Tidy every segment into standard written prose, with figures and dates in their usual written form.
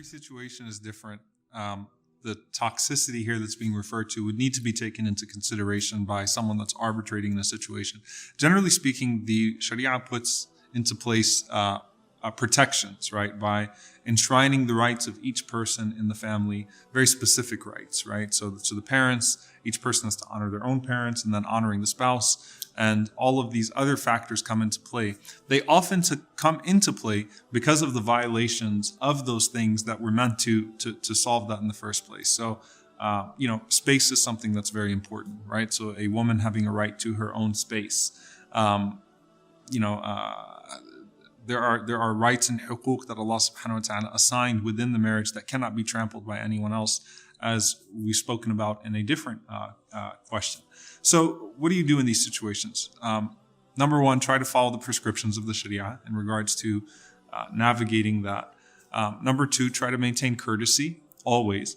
every situation is different. The toxicity here that's being referred to would need to be taken into consideration by someone that's arbitrating the situation. Generally speaking, the Sharia puts into place protections, right, by enshrining the rights of each person in the family, very specific rights, right? So the parents, each person has to honor their own parents, and then honoring the spouse, and all of these other factors come into play. They often come into play because of the violations of those things that were meant to solve that in the first place. So, space is something that's very important, right? So a woman having a right to her own space. There are rights and hukuk that Allah subhanahu wa ta'ala assigned within the marriage that cannot be trampled by anyone else, as we've spoken about in a different question. So what do you do in these situations? Number one, try to follow the prescriptions of the Sharia in regards to navigating that. Number two, try to maintain courtesy always.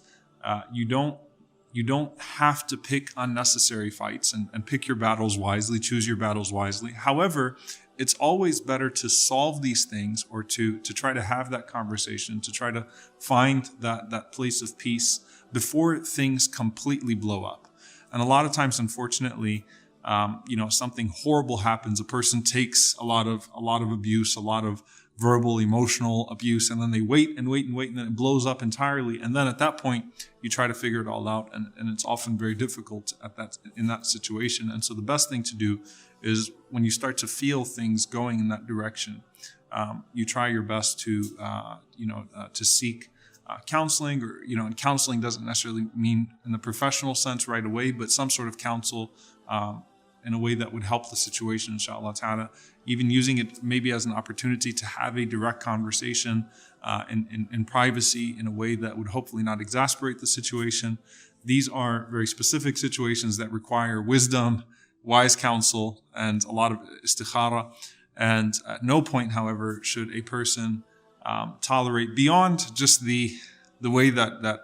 You don't have to pick unnecessary fights and pick your battles wisely, choose your battles wisely. However, it's always better to solve these things, or to try to have that conversation, to try to find that place of peace before things completely blow up. And a lot of times, unfortunately, something horrible happens. A person takes a lot of abuse, a lot of verbal, emotional abuse, and then they wait, and then it blows up entirely. And then at that point, you try to figure it all out, and it's often very difficult in that situation. And so the best thing to do is, when you start to feel things going in that direction, you try your best to seek counseling, or, and counseling doesn't necessarily mean in the professional sense right away, but some sort of counsel in a way that would help the situation, inshallah ta'ala. Even using it maybe as an opportunity to have a direct conversation in privacy, in a way that would hopefully not exasperate the situation. These are very specific situations that require wisdom, wise counsel, and a lot of istikhara. And at no point, however, should a person tolerate beyond just the way that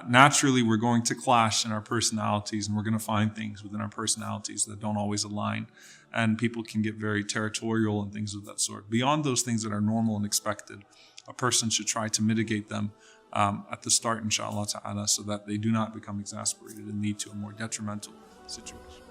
naturally we're going to clash in our personalities, and we're going to find things within our personalities that don't always align, and people can get very territorial and things of that sort. Beyond those things that are normal and expected, a person should try to mitigate them at the start, inshallah ta'ala, so that they do not become exasperated and lead to a more detrimental situation.